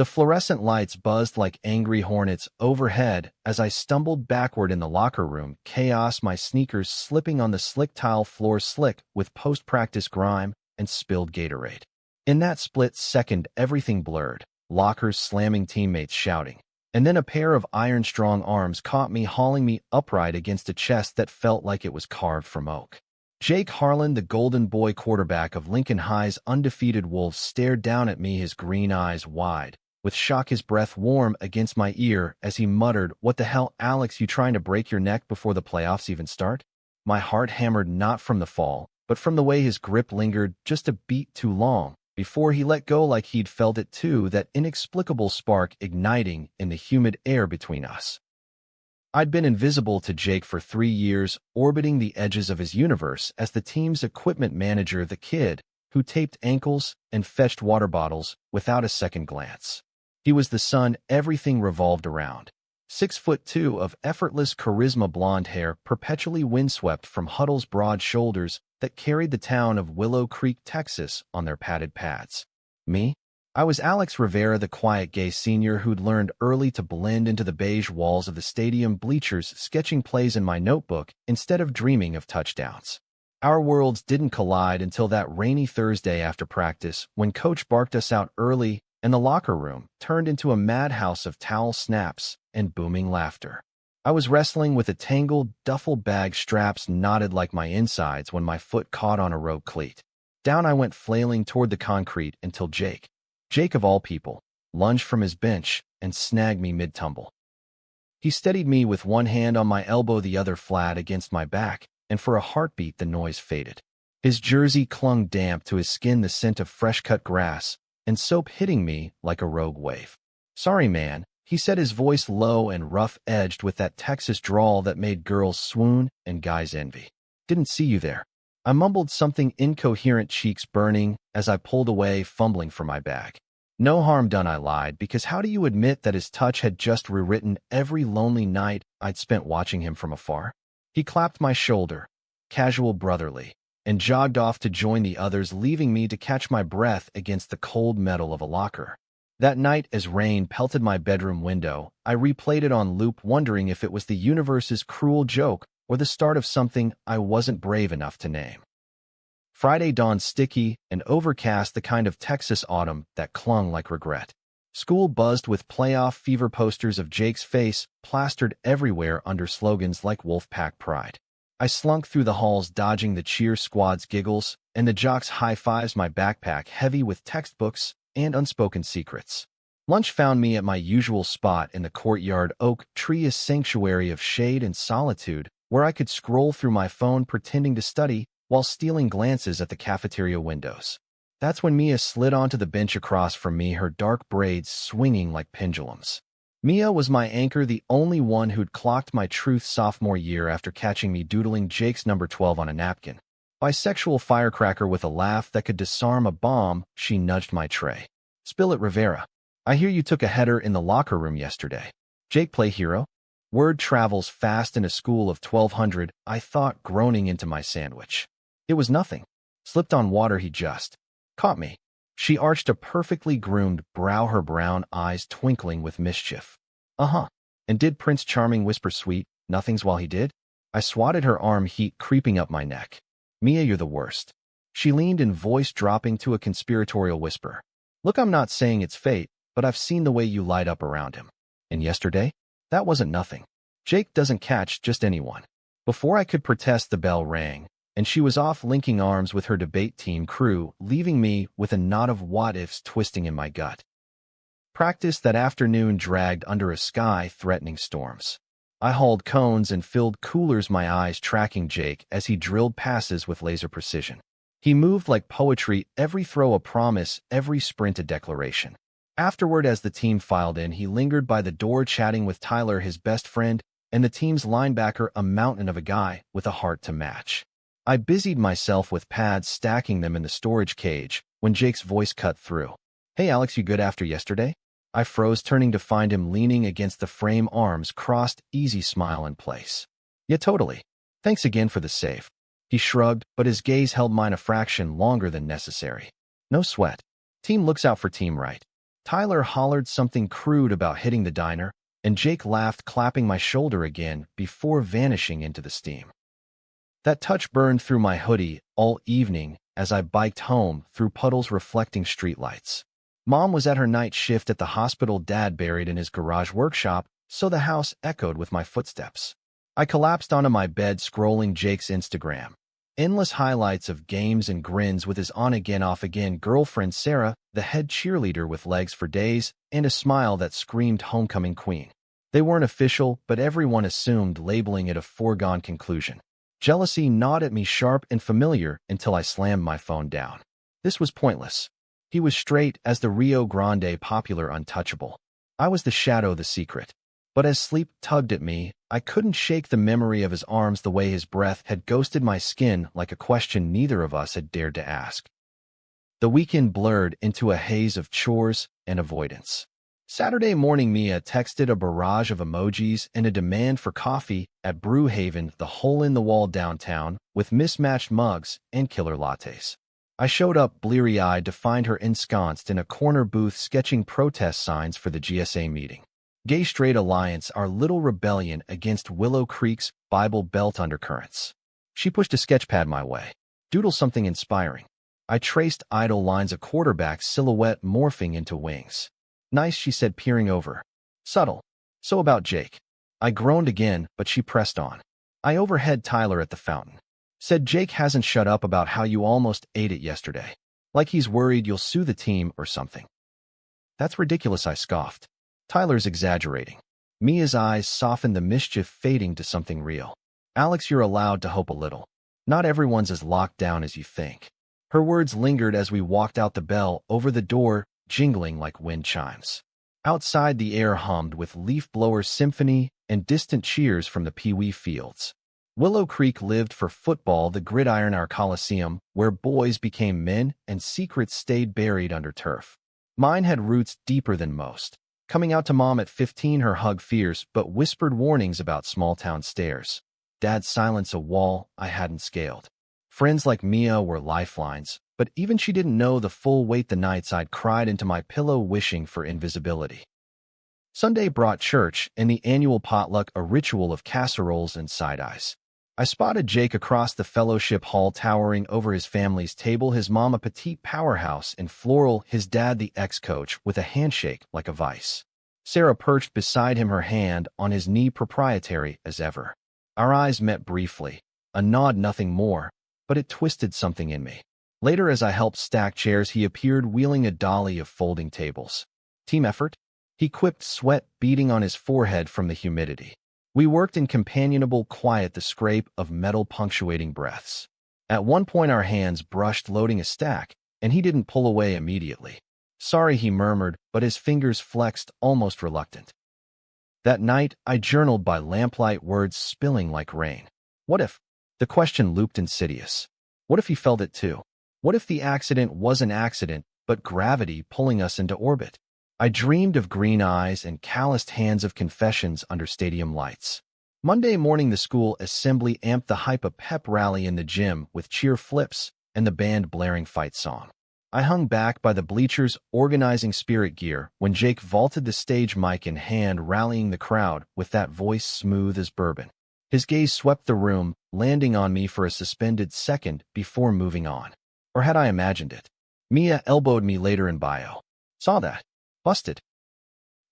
The fluorescent lights buzzed like angry hornets overhead as I stumbled backward in the locker room, chaos, my sneakers slipping on the slick tile floor slick with post-practice grime and spilled Gatorade. In that split second, everything blurred, lockers slamming, teammates shouting. And then a pair of iron-strong arms caught me, hauling me upright against a chest that felt like it was carved from oak. Jake Harlan, the golden boy quarterback of Lincoln High's undefeated Wolves, stared down at me, his green eyes wide, with shock, his breath warm against my ear as he muttered, "What the hell, Alex, you trying to break your neck before the playoffs even start?" My heart hammered, not from the fall, but from the way his grip lingered just a beat too long before he let go, like he'd felt it too, that inexplicable spark igniting in the humid air between us. I'd been invisible to Jake for 3 years, orbiting the edges of his universe as the team's equipment manager, the kid who taped ankles and fetched water bottles without a second glance. He was the sun everything revolved around. 6'2" of effortless charisma, blonde hair perpetually windswept from Huddle's broad shoulders that carried the town of Willow Creek, Texas, on their padded pads. Me? I was Alex Rivera, the quiet gay senior who'd learned early to blend into the beige walls of the stadium bleachers, sketching plays in my notebook instead of dreaming of touchdowns. Our worlds didn't collide until that rainy Thursday after practice, when Coach barked us out early and the locker room turned into a madhouse of towel snaps and booming laughter. I was wrestling with a tangled duffel bag, straps knotted like my insides, when my foot caught on a rogue cleat. Down I went, flailing toward the concrete, until Jake of all people, lunged from his bench and snagged me mid-tumble. He steadied me with one hand on my elbow, the other flat against my back, and for a heartbeat the noise faded. His jersey clung damp to his skin, the scent of fresh-cut grass and soap hitting me like a rogue wave. "Sorry, man," he said, his voice low and rough-edged with that Texas drawl that made girls swoon and guys envy. "Didn't see you there." I mumbled something incoherent, cheeks burning, as I pulled away, fumbling for my bag. "No harm done," I lied, because how do you admit that his touch had just rewritten every lonely night I'd spent watching him from afar? He clapped my shoulder, casual, brotherly, and jogged off to join the others, leaving me to catch my breath against the cold metal of a locker. That night, as rain pelted my bedroom window, I replayed it on loop, wondering if it was the universe's cruel joke or the start of something I wasn't brave enough to name. Friday dawned sticky and overcast, the kind of Texas autumn that clung like regret. School buzzed with playoff fever, posters of Jake's face plastered everywhere under slogans like Wolfpack Pride. I slunk through the halls, dodging the cheer squad's giggles and the jocks' high fives, my backpack heavy with textbooks and unspoken secrets. Lunch found me at my usual spot in the courtyard, oak tree, a sanctuary of shade and solitude, where I could scroll through my phone, pretending to study while stealing glances at the cafeteria windows. That's when Mia slid onto the bench across from me, her dark braids swinging like pendulums. Mia was my anchor, the only one who'd clocked my truth sophomore year after catching me doodling Jake's number 12 on a napkin. Bisexual firecracker with a laugh that could disarm a bomb, she nudged my tray. "Spill it, Rivera. I hear you took a header in the locker room yesterday. Jake play hero?" Word travels fast in a school of 1,200, I thought, groaning into my sandwich. "It was nothing. Slipped on water, he just caught me." She arched a perfectly groomed brow, her brown eyes twinkling with mischief. "Uh-huh. And did Prince Charming whisper sweet nothings while he did?" I swatted her arm, heat creeping up my neck. "Mia, you're the worst." She leaned in, voice dropping to a conspiratorial whisper. "Look, I'm not saying it's fate, but I've seen the way you light up around him. And yesterday? That wasn't nothing. Jake doesn't catch just anyone." Before I could protest, the bell rang, and she was off, linking arms with her debate team crew, leaving me with a knot of what-ifs twisting in my gut. Practice that afternoon dragged under a sky-threatening storms. I hauled cones and filled coolers, my eyes tracking Jake as he drilled passes with laser precision. He moved like poetry, every throw a promise, every sprint a declaration. Afterward, as the team filed in, he lingered by the door, chatting with Tyler, his best friend, and the team's linebacker, a mountain of a guy with a heart to match. I busied myself with pads, stacking them in the storage cage, when Jake's voice cut through. "Hey, Alex, you good after yesterday?" I froze, turning to find him leaning against the frame, arms crossed, easy smile in place. "Yeah, totally. Thanks again for the save." He shrugged, but his gaze held mine a fraction longer than necessary. "No sweat. Team looks out for team, right?" Tyler hollered something crude about hitting the diner, and Jake laughed, clapping my shoulder again before vanishing into the steam. That touch burned through my hoodie all evening as I biked home through puddles reflecting streetlights. Mom was at her night shift at the hospital, Dad buried in his garage workshop, so the house echoed with my footsteps. I collapsed onto my bed scrolling Jake's Instagram. Endless highlights of games and grins with his on-again, off-again girlfriend Sarah, the head cheerleader with legs for days, and a smile that screamed homecoming queen. They weren't official, but everyone assumed, labeling it a foregone conclusion. Jealousy gnawed at me sharp and familiar until I slammed my phone down. This was pointless. He was straight as the Rio Grande popular untouchable. I was the shadow, the secret. But as sleep tugged at me, I couldn't shake the memory of his arms, the way his breath had ghosted my skin like a question neither of us had dared to ask. The weekend blurred into a haze of chores and avoidance. Saturday morning, Mia texted a barrage of emojis and a demand for coffee at Brewhaven, the hole-in-the-wall downtown, with mismatched mugs and killer lattes. I showed up bleary-eyed to find her ensconced in a corner booth sketching protest signs for the GSA meeting. Gay Straight Alliance, our little rebellion against Willow Creek's Bible Belt undercurrents. She pushed a sketchpad my way. Doodle something inspiring. I traced idle lines, a quarterback silhouette morphing into wings. Nice, she said, peering over. Subtle. So about Jake. I groaned again, but she pressed on. I overhead Tyler at the fountain. Said Jake hasn't shut up about how you almost ate it yesterday. Like he's worried you'll sue the team or something. That's ridiculous, I scoffed. Tyler's exaggerating. Mia's eyes softened, the mischief fading to something real. Alex, you're allowed to hope a little. Not everyone's as locked down as you think. Her words lingered as we walked out, the bell over the door jingling like wind chimes. Outside, the air hummed with leaf blower symphony and distant cheers from the Pee-wee fields. Willow Creek lived for football, the gridiron, our coliseum, where boys became men and secrets stayed buried under turf. Mine had roots deeper than most. Coming out to Mom at 15, her hug fierce, but whispered warnings about small-town stares. Dad's silence, a wall I hadn't scaled. Friends like Mia were lifelines, but even she didn't know the full weight the nights I'd cried into my pillow wishing for invisibility. Sunday brought church and the annual potluck, a ritual of casseroles and side-eyes. I spotted Jake across the fellowship hall, towering over his family's table, his mom a petite powerhouse in floral, his dad the ex-coach with a handshake like a vice. Sarah perched beside him, her hand on his knee, proprietary as ever. Our eyes met briefly, a nod, nothing more, but it twisted something in me. Later, as I helped stack chairs, he appeared wheeling a dolly of folding tables. Team effort? He quipped, sweat beading on his forehead from the humidity. We worked in companionable quiet, the scrape of metal punctuating breaths. At one point our hands brushed loading a stack, and he didn't pull away immediately. Sorry, he murmured, but his fingers flexed, almost reluctant. That night I journaled by lamplight, words spilling like rain. What if? The question looped, insidious. What if he felt it too? What if the accident was an accident, but gravity pulling us into orbit? I dreamed of green eyes and calloused hands, of confessions under stadium lights. Monday morning, the school assembly amped the hype, a pep rally in the gym with cheer flips and the band blaring fight song. I hung back by the bleachers, organizing spirit gear, when Jake vaulted the stage, mic in hand, rallying the crowd with that voice smooth as bourbon. His gaze swept the room, landing on me for a suspended second before moving on. Or had I imagined it? Mia elbowed me later in bio. Saw that. Busted.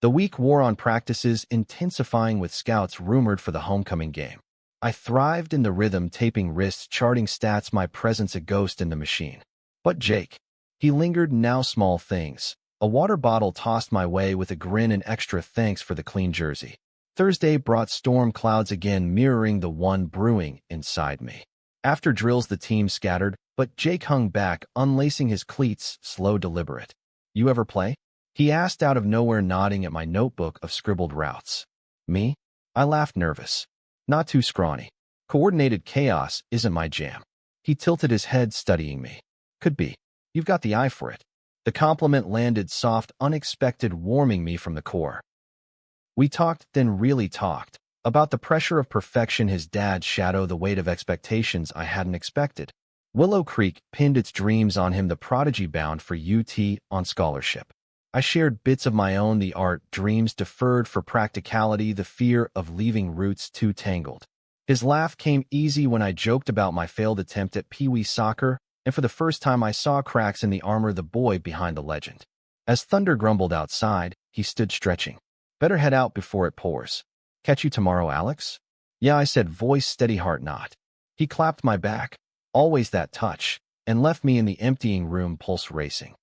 The week wore on, practices intensifying with scouts rumored for the homecoming game. I thrived in the rhythm, taping wrists, charting stats, my presence a ghost in the machine. But Jake. He lingered, now small things. A water bottle tossed my way with a grin, and extra thanks for the clean jersey. Thursday brought storm clouds again, mirroring the one brewing inside me. After drills the team scattered, but Jake hung back, unlacing his cleats, slow, deliberate. You ever play? He asked out of nowhere, nodding at my notebook of scribbled routes. Me? I laughed, nervous. Not too scrawny. Coordinated chaos isn't my jam. He tilted his head, studying me. Could be. You've got the eye for it. The compliment landed soft, unexpected, warming me from the core. We talked, then really talked, about the pressure of perfection, his dad's shadow, the weight of expectations I hadn't expected. Willow Creek pinned its dreams on him, the prodigy bound for UT on scholarship. I shared bits of my own, the art, dreams deferred for practicality, the fear of leaving roots too tangled. His laugh came easy when I joked about my failed attempt at Pee-wee soccer, and for the first time I saw cracks in the armor, the boy behind the legend. As thunder grumbled outside, he stood stretching. Better head out before it pours. Catch you tomorrow, Alex? Yeah, I said, voice steady, heart not. He clapped my back, always that touch, and left me in the emptying room, pulse racing.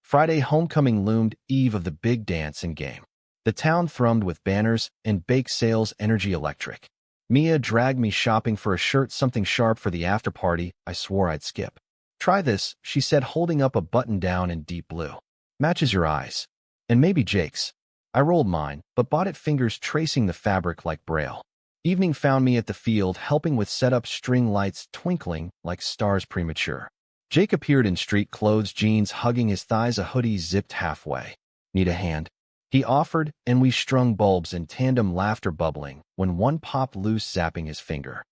Friday homecoming loomed, eve of the big dance and game. The town thrummed with banners and bake sales, energy electric. Mia dragged me shopping for a shirt, something sharp for the after party I swore I'd skip. Try this, she said, holding up a button down in deep blue. Matches your eyes. And maybe Jake's. I rolled mine, but bought it, fingers tracing the fabric like Braille. Evening found me at the field, helping with setup, string lights twinkling like stars premature. Jake appeared in street clothes, jeans hugging his thighs, a hoodie zipped halfway. Need a hand? He offered, and we strung bulbs in tandem, laughter bubbling when one popped loose, zapping his finger.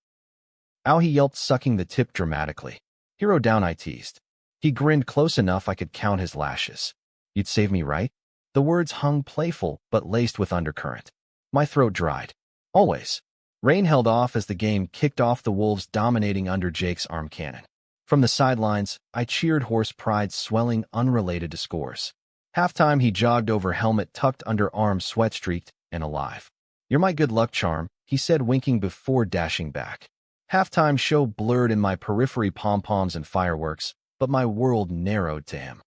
Ow, he yelped, sucking the tip dramatically. Hero down, I teased. He grinned close enough I could count his lashes. You'd save me, right? The words hung playful but laced with undercurrent. My throat dried. Always. Rain held off as the game kicked off, the Wolves dominating under Jake's arm cannon. From the sidelines, I cheered, horse pride swelling, unrelated to scores. Halftime, he jogged over, helmet tucked under arm, sweat streaked and alive. You're my good luck charm, he said, winking before dashing back. Halftime show blurred in my periphery, pom-poms and fireworks, but my world narrowed to him.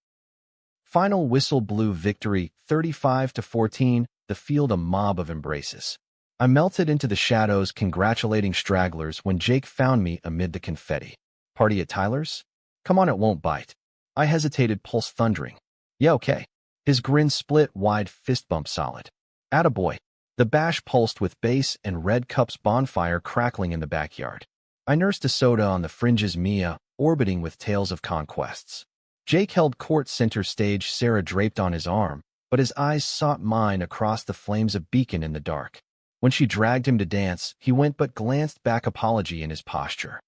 Final whistle blew, victory, 35-14, the field a mob of embraces. I melted into the shadows, congratulating stragglers when Jake found me amid the confetti. Party at Tyler's? Come on, it won't bite. I hesitated, pulse thundering. Yeah, okay. His grin split wide, fist bump solid. Attaboy. The bash pulsed with bass and red cups, bonfire crackling in the backyard. I nursed a soda on the fringes, Mia orbiting with tales of conquests. Jake held court center stage, Sarah draped on his arm, but his eyes sought mine across the flames, a beacon in the dark. When she dragged him to dance, he went but glanced back, apology in his posture.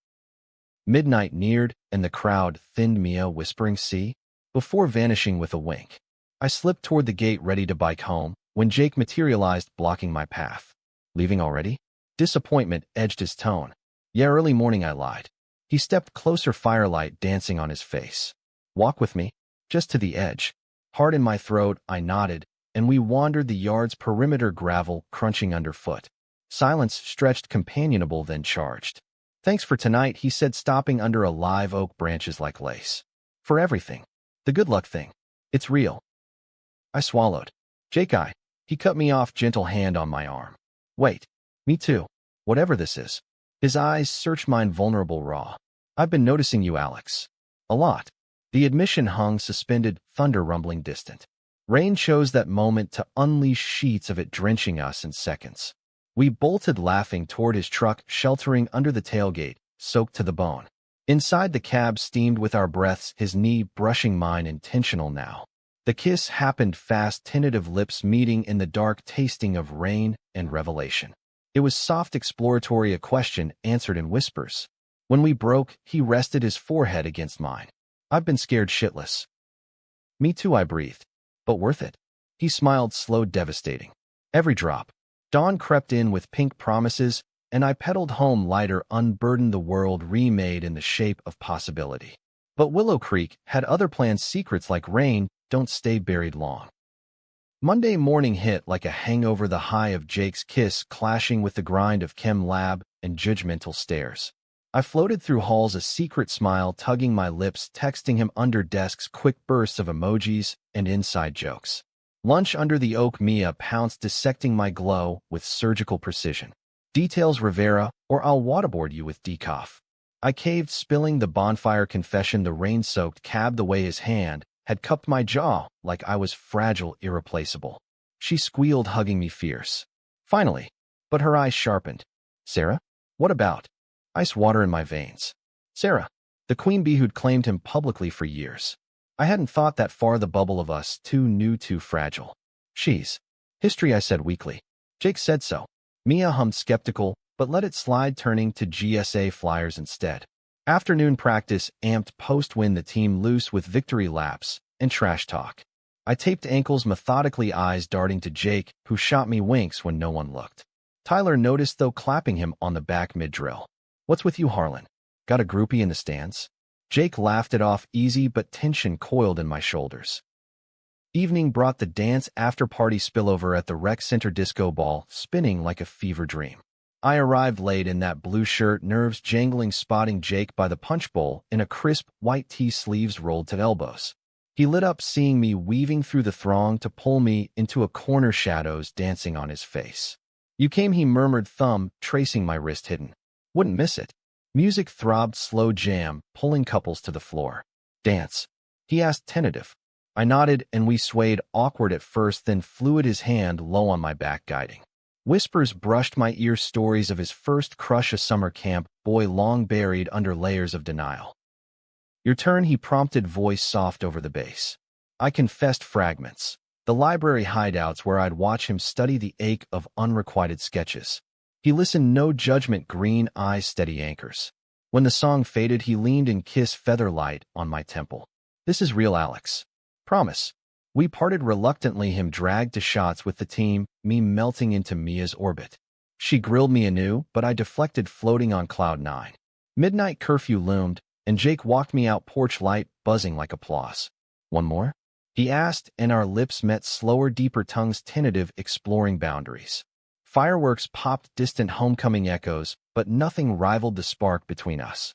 Midnight neared, and the crowd thinned, Mia whispering "see?" before vanishing with a wink. I slipped toward the gate, ready to bike home, when Jake materialized, blocking my path. Leaving already? Disappointment edged his tone. Yeah, early morning, I lied. He stepped closer, firelight dancing on his face. Walk with me? Just to the edge. Heart in my throat, I nodded, and we wandered the yard's perimeter, gravel crunching underfoot. Silence stretched, companionable, then charged. Thanks for tonight, he said, stopping under a live oak, branches like lace. For everything. The good luck thing. It's real. I swallowed. Jake, he cut me off, gentle hand on my arm. Wait. Me too. Whatever this is. His eyes searched mine, vulnerable, raw. I've been noticing you, Alex. A lot. The admission hung suspended, thunder rumbling distant. Rain chose that moment to unleash sheets of it, drenching us in seconds. We bolted laughing toward his truck, sheltering under the tailgate, soaked to the bone. Inside, the cab steamed with our breaths, his knee brushing mine, intentional now. The kiss happened fast, tentative lips meeting in the dark, tasting of rain and revelation. It was soft, exploratory, a question answered in whispers. When we broke, he rested his forehead against mine. I've been scared shitless. Me too, I breathed. But worth it. He smiled, slow, devastating. Every drop. Dawn crept in with pink promises, and I pedaled home lighter, unburdened, the world remade in the shape of possibility. But Willow Creek had other plans, secrets like rain don't stay buried long. Monday morning hit like a hangover, the high of Jake's kiss clashing with the grind of chem lab and judgmental stares. I floated through halls, a secret smile tugging my lips, texting him under desks, quick bursts of emojis and inside jokes. Lunch under the oak, Mia pounced, dissecting my glow with surgical precision. Details, Rivera, or I'll waterboard you with decaf. I caved, spilling the bonfire confession, the rain-soaked cab, the way his hand had cupped my jaw like I was fragile, irreplaceable. She squealed, hugging me fierce. Finally. But her eyes sharpened. Sarah? What about? Ice water in my veins. Sarah. The queen bee who'd claimed him publicly for years. I hadn't thought that far, the bubble of us, too new, too fragile. She's history, I said weakly. Jake said so. Mia hummed, skeptical, but let it slide, turning to GSA flyers instead. Afternoon practice amped, post-win, the team loose with victory laps and trash talk. I taped ankles methodically, eyes darting to Jake, who shot me winks when no one looked. Tyler noticed, though, clapping him on the back mid-drill. "What's with you, Harlan? Got a groupie in the stands?" Jake laughed it off easy, but tension coiled in my shoulders. Evening brought the dance after-party spillover at the rec center, disco ball spinning like a fever dream. I arrived late in that blue shirt, nerves jangling, spotting Jake by the punch bowl in a crisp white tee, sleeves rolled to elbows. He lit up seeing me weaving through the throng to pull me into a corner, shadows dancing on his face. "You came," he murmured, thumb tracing my wrist hidden. "Wouldn't miss it." Music throbbed, slow jam, pulling couples to the floor. "Dance?" he asked, tentative. I nodded, and we swayed, awkward at first, then fluid, his hand low on my back, guiding. Whispers brushed my ears, stories of his first crush, a summer camp boy long buried under layers of denial. "Your turn," he prompted, voice soft over the bass. I confessed fragments. The library hideouts where I'd watch him study the ache of unrequited sketches. He listened, no judgment, green eyes steady anchors. When the song faded, he leaned and kissed featherlight on my temple. "This is real, Alex. Promise." We parted reluctantly, him dragged to shots with the team, me melting into Mia's orbit. She grilled me anew, but I deflected, floating on cloud nine. Midnight curfew loomed, and Jake walked me out, porch light buzzing like applause. "One more?" he asked, and our lips met, slower, deeper, tongues tentative, exploring boundaries. Fireworks popped, distant homecoming echoes, but nothing rivaled the spark between us.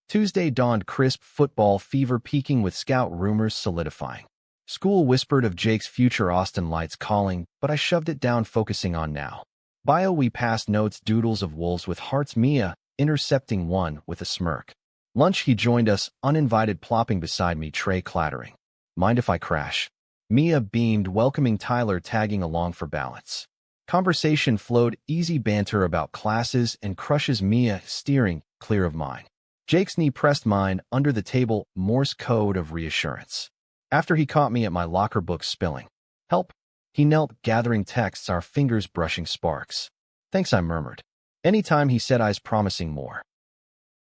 Tuesday dawned, crisp, football fever peaking, with scout rumors solidifying. School whispered of Jake's future, Austin lights calling, but I shoved it down, focusing on now. Bio, we passed notes, doodles of wolves with hearts, Mia intercepting one with a smirk. Lunch, he joined us, uninvited, plopping beside me, tray clattering. "Mind if I crash?" Mia beamed, welcoming Tyler, tagging along for balance. Conversation flowed, easy banter about classes and crushes, Mia steering clear of mine. Jake's knee pressed mine under the table, Morse code of reassurance. After he caught me at my locker, books spilling. "Help!" He knelt, gathering texts, our fingers brushing sparks. "Thanks," I murmured. "Anytime," he said, eyes promising more.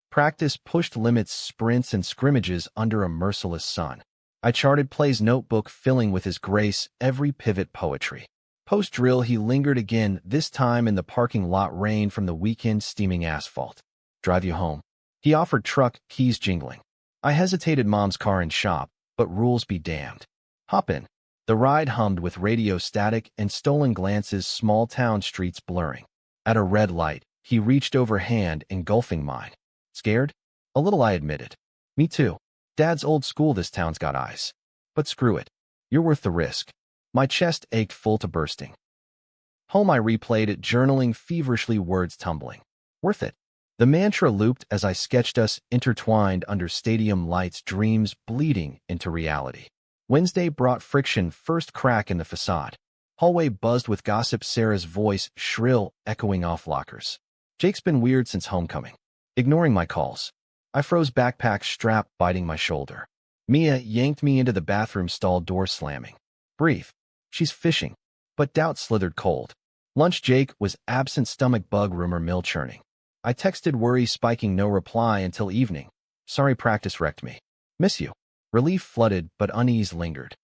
Practice pushed limits, sprints and scrimmages under a merciless sun. I charted plays, notebook filling with his grace, every pivot poetry. Post-drill, he lingered again, this time in the parking lot, rain from the weekend, steaming asphalt. "Drive you home?" he offered, truck, keys jingling. I hesitated, mom's car in shop, but rules be damned. "Hop in." The ride hummed with radio static and stolen glances, small town streets blurring. At a red light, he reached over, hand engulfing mine. "Scared?" "A little," I admitted. "Me too. Dad's old school, this town's got eyes. But screw it. You're worth the risk." My chest ached full to bursting. Home, I replayed it, journaling feverishly, words tumbling. "Worth it." The mantra looped as I sketched us intertwined under stadium lights, dreams bleeding into reality. Wednesday brought friction, first crack in the facade. Hallway buzzed with gossip, Sarah's voice shrill, echoing off lockers. "Jake's been weird since homecoming. Ignoring my calls." I froze, backpack strap biting my shoulder. Mia yanked me into the bathroom stall, door slamming. "Breathe. She's fishing." But doubt slithered cold. Lunch, Jake was absent, stomach bug rumor mill churning. I texted, worry spiking, no reply until evening. "Sorry, practice wrecked me. Miss you." Relief flooded, but unease lingered.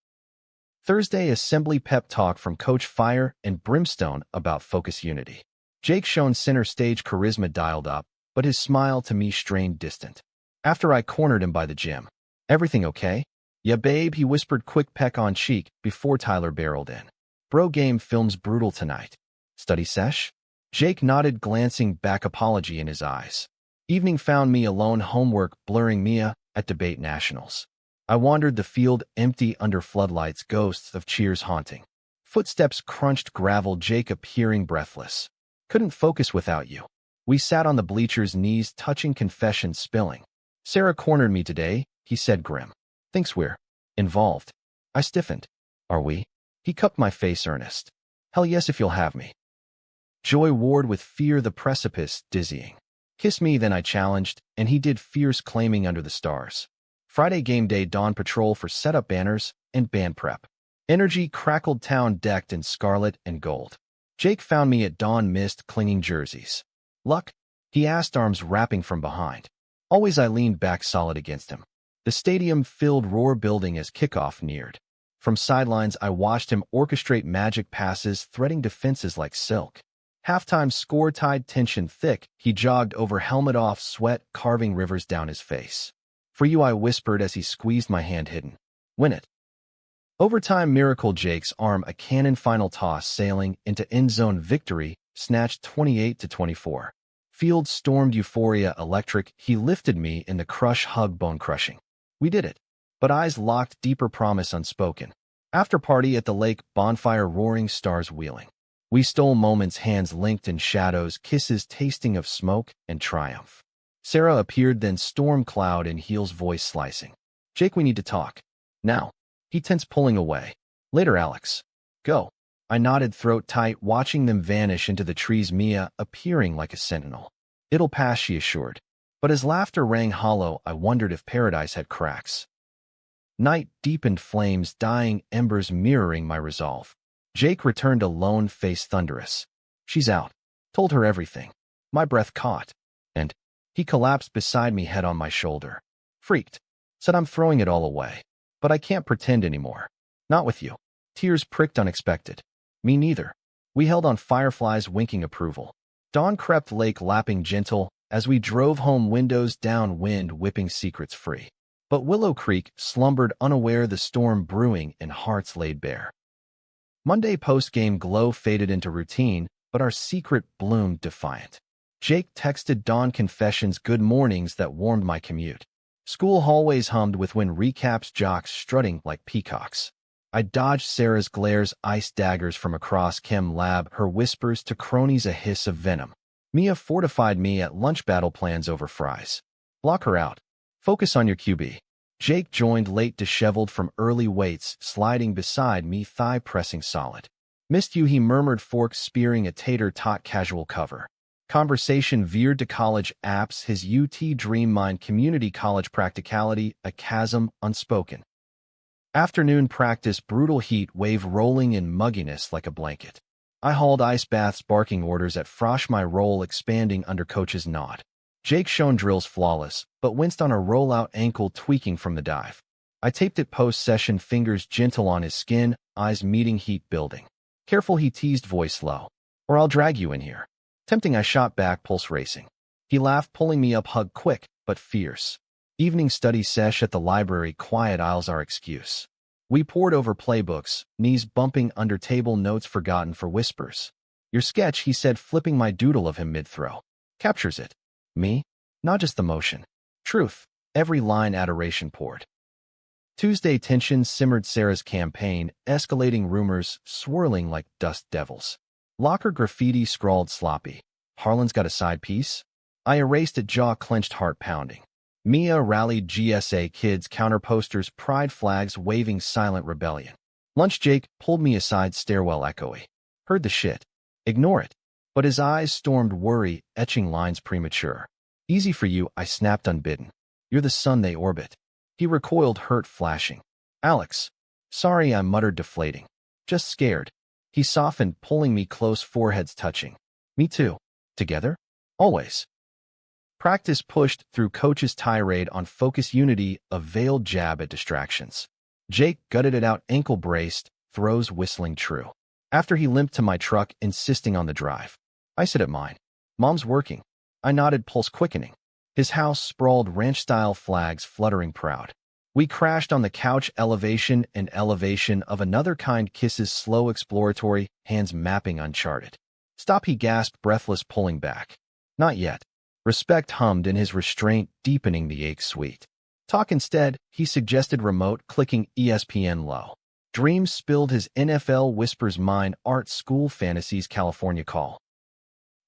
Thursday, assembly pep talk from Coach, fire and brimstone about focus, unity. Jake shone center stage, charisma dialed up, but his smile to me strained, distant. After I cornered him by the gym. "Everything okay?" "Yeah, babe," he whispered, quick peck on cheek before Tyler barreled in. "Bro, game film's brutal tonight. Study sesh?" Jake nodded, glancing back, apology in his eyes. Evening found me alone, homework blurring, Mia at debate nationals. I wandered the field, empty under floodlights, ghosts of cheers haunting. Footsteps crunched gravel, Jake appearing breathless. "Couldn't focus without you." We sat on the bleachers, knees touching, confession spilling. "Sarah cornered me today," he said, grim. "Thinks we're involved." I stiffened. "Are we?" He cupped my face, earnest. "Hell yes, if you'll have me." Joy warred with fear, the precipice dizzying. "Kiss me then," I challenged, and he did, fierce, claiming under the stars. Friday game day, dawn patrol for setup, banners and band prep. Energy crackled, town decked in scarlet and gold. Jake found me at dawn, mist clinging jerseys. "Luck?" he asked, arms wrapping from behind. Always, I leaned back, solid against him. The stadium filled, roar building as kickoff neared. From sidelines, I watched him orchestrate magic passes, threading defenses like silk. Halftime score tied tension thick. He jogged over helmet off, sweat carving rivers down his face. "For you," I whispered as he squeezed my hand hidden. "Win it." Overtime miracle. Jake's arm, a cannon final toss sailing into end zone victory, snatched 28-24. Field stormed euphoria electric. He lifted me in the crush hug, bone crushing. We did it. But eyes locked, deeper promise unspoken. After party at the lake, bonfire roaring, stars wheeling. We stole moments, hands linked in shadows, kisses tasting of smoke and triumph. Sarah appeared, then storm cloud in heels, voice slicing. "Jake, we need to talk. Now." He tensed, pulling away. "Later, Alex. Go." I nodded, throat tight, watching them vanish into the trees, Mia appearing like a sentinel. "It'll pass," she assured. But as laughter rang hollow, I wondered if paradise had cracks. Night deepened, flames, dying embers mirroring my resolve. Jake returned alone, face thunderous. "She's out." Told her everything. My breath caught. And he collapsed beside me, head on my shoulder. Freaked. Said, "I'm throwing it all away. But I can't pretend anymore. Not with you." Tears pricked, unexpected. "Me neither." We held on, fireflies winking approval. Dawn crept, lake lapping gentle, as we drove home, windows down, wind whipping secrets free. But Willow Creek slumbered unaware, the storm brewing and hearts laid bare. Monday post-game glow faded into routine, but our secret bloomed defiant. Jake texted Dawn confessions, good mornings that warmed my commute. School hallways hummed with win recaps, jocks strutting like peacocks. I dodged Sarah's glares, ice daggers from across chem lab, her whispers to cronies a hiss of venom. Mia fortified me at lunch, battle plans over fries. "Block her out. Focus on your QB." Jake joined late, disheveled from early weights, sliding beside me, thigh pressing solid. "Missed you," he murmured, fork spearing a tater tot, casual cover. Conversation veered to college apps, his UT dream, mind community college practicality, a chasm unspoken. Afternoon practice, brutal heat wave rolling in mugginess like a blanket. I hauled ice baths, barking orders at Frosh, my role expanding under coach's nod. Jake shone drills flawless, but winced on a rollout, ankle tweaking from the dive. I taped it post-session, fingers gentle on his skin, eyes meeting, heat building. "Careful," he teased, voice low. "Or I'll drag you in here." Tempting, I shot back, pulse racing. He laughed, pulling me up, hug quick but fierce. Evening study sesh at the library, quiet aisles our excuse. We pored over playbooks, knees bumping under table, notes forgotten for whispers. "Your sketch," he said, flipping my doodle of him mid-throw. "Captures it." Me? Not just the motion. Truth. Every line, adoration poured. Tuesday tension simmered, Sarah's campaign, escalating rumors, swirling like dust devils. Locker graffiti scrawled sloppy. "Harlan's got a side piece?" I erased it, jaw clenched, heart pounding. Mia rallied GSA kids, counter posters, pride flags waving, silent rebellion. Lunch, Jake pulled me aside, stairwell echoey. "Heard the shit. Ignore it." But his eyes stormed worry, etching lines premature. "Easy for you," I snapped unbidden. "You're the sun they orbit." He recoiled, hurt flashing. "Alex." "Sorry," I muttered, deflating. "Just scared." He softened, pulling me close, foreheads touching. "Me too. Together? Always." Practice pushed through coach's tirade on focus, unity, a veiled jab at distractions. Jake gutted it out, ankle braced, throws whistling true. After he limped to my truck, insisting on the drive. I sit at mine. "Mom's working." I nodded, pulse quickening. His house sprawled, ranch-style flags fluttering proud. We crashed on the couch, elevation and elevation of another kind, kisses slow, exploratory, hands mapping uncharted. "Stop," he gasped, breathless, pulling back. "Not yet." Respect hummed in his restraint, deepening the ache sweet. "Talk instead," he suggested, remote, clicking ESPN low. Dreams spilled, his NFL whispers mine, art, school fantasies, California call.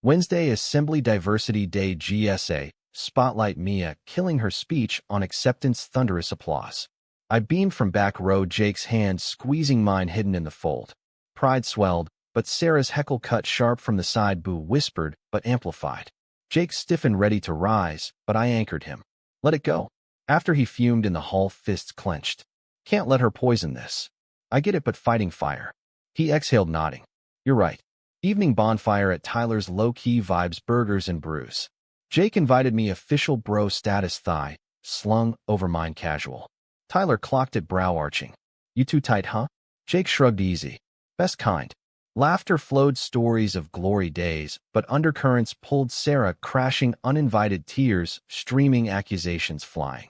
Wednesday, Assembly Diversity Day, GSA, spotlight, Mia killing her speech on acceptance, thunderous applause. I beamed from back row, Jake's hand squeezing mine hidden in the fold. Pride swelled, but Sarah's heckle cut sharp from the side, boo whispered, but amplified. Jake stiffened, ready to rise, but I anchored him. "Let it go." After he fumed in the hall, fists clenched. "Can't let her poison this." "I get it, but fighting fire." He exhaled, nodding. "You're right." Evening bonfire at Tyler's, low-key vibes, burgers and brews. Jake invited me, official bro status, thigh slung over mine, casual. Tyler clocked it, brow arching. You too tight, huh? Jake shrugged easy. Best kind. Laughter flowed stories of glory days, but undercurrents pulled Sarah crashing uninvited tears, streaming accusations flying.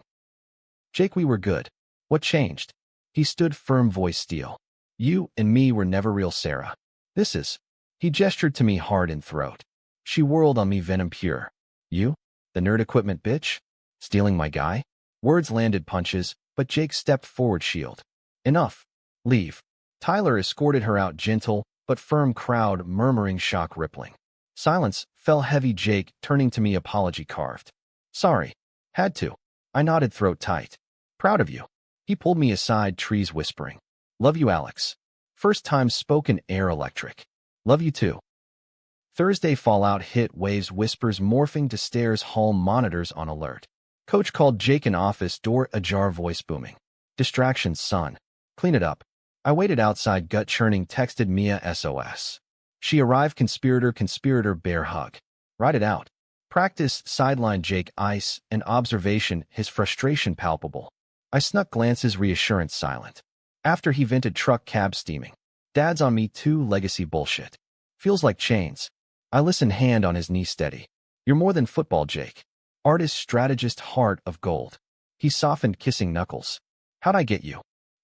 Jake, we were good. What changed? He stood firm, voice steel. You and me were never real, Sarah. This is. He gestured to me hard in throat. She whirled on me, venom pure. You? The nerd equipment bitch? Stealing my guy? Words landed punches, but Jake stepped forward, shield. Enough. Leave. Tyler escorted her out, gentle but firm, crowd murmuring, shock rippling. Silence fell heavy, Jake turning to me, apology carved. Sorry. Had to. I nodded, throat tight. Proud of you. He pulled me aside, trees whispering. Love you, Alex. First time spoken, air electric. Love you too. Thursday fallout hit, waves, whispers morphing to stares, hall monitors on alert. Coach called Jake in, office door ajar, voice booming. Distractions, son. Clean it up. I waited outside, gut churning, texted Mia SOS. She arrived, conspirator, bear hug. Write it out. Practice, sideline, Jake, ice, and observation, his frustration palpable. I snuck glances, reassurance silent. After he vented, truck cab steaming. Dad's on me too, legacy bullshit. Feels like chains. I listen, hand on his knee steady. You're more than football, Jake. Artist, strategist, heart of gold. He softened, kissing knuckles. How'd I get you?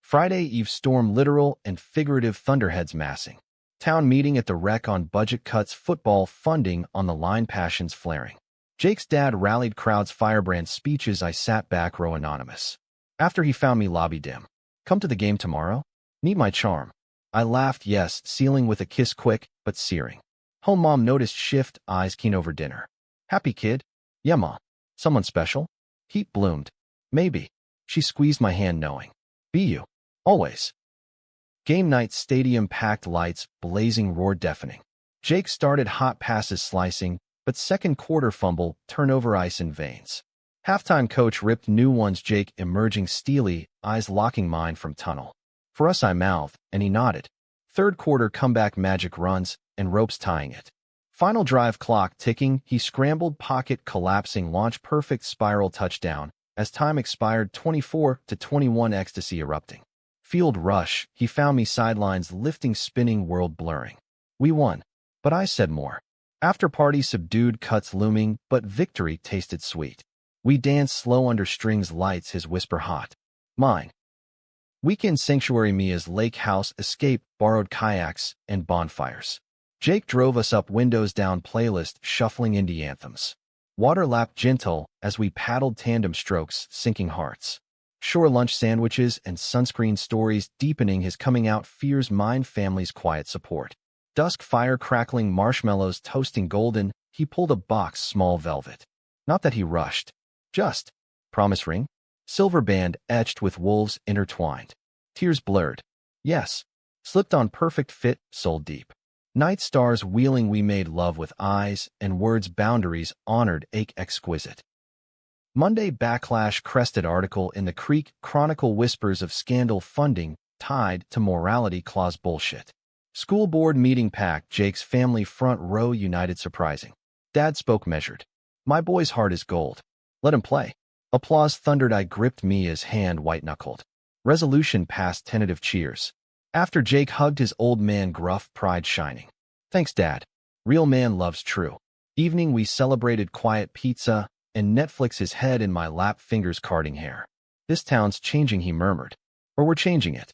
Friday Eve storm, literal and figurative, thunderheads massing. Town meeting at the rec on budget cuts, football funding on the line, passions flaring. Jake's dad rallied crowds, firebrand speeches. I sat back row, anonymous. After he found me, lobby dim. Come to the game tomorrow? Need my charm. I laughed, yes, sealing with a kiss, quick but searing. Home mom noticed, shift, eyes keen over dinner. Happy kid? Yeah, ma. Someone special? Heat bloomed. Maybe. She squeezed my hand, knowing. Be you. Always. Game night, stadium packed, lights blazing, roar deafening. Jake started, hot passes slicing, but second quarter fumble, turnover, ice in veins. Halftime coach ripped new ones, Jake emerging steely, eyes locking mine from tunnel. For us, I mouthed, and he nodded. Third quarter comeback, magic runs, and ropes tying it. Final drive, clock ticking, he scrambled, pocket collapsing, launch perfect, spiral touchdown. As time expired, 24-21, ecstasy erupting. Field rush, he found me, sidelines lifting, spinning, world blurring. We won, but I said more. After party, subdued, cuts looming, but victory tasted sweet. We danced slow under strings, lights, his whisper hot. Mine. Weekend sanctuary, Mia's lake house, escape, borrowed kayaks, and bonfires. Jake drove us up, windows down, playlist, shuffling indie anthems. Water lapped gentle as we paddled, tandem strokes, sinking hearts. Shore lunch sandwiches and sunscreen stories deepening his coming out fears, mine, family's quiet support. Dusk fire crackling, marshmallows toasting golden, he pulled a box, small velvet. Not that he rushed. Just. Promise ring? Silver band etched with wolves intertwined. Tears blurred. Yes. Slipped on, perfect fit, soul deep. Night stars wheeling, we made love with eyes and words, boundaries honored, ache exquisite. Monday backlash, crested article in the Creek Chronicle, whispers of scandal funding tied to morality clause bullshit. School board meeting packed, Jake's family front row united, surprising. Dad spoke measured. My boy's heart is gold. Let him play. Applause thundered, I gripped Mia's hand, white-knuckled. Resolution passed, tentative cheers. After Jake hugged his old man, gruff, pride shining. Thanks, Dad. Real man loves true. Evening we celebrated, quiet pizza, and Netflix, his head in my lap, fingers carding hair. This town's changing, he murmured. Or we're changing it.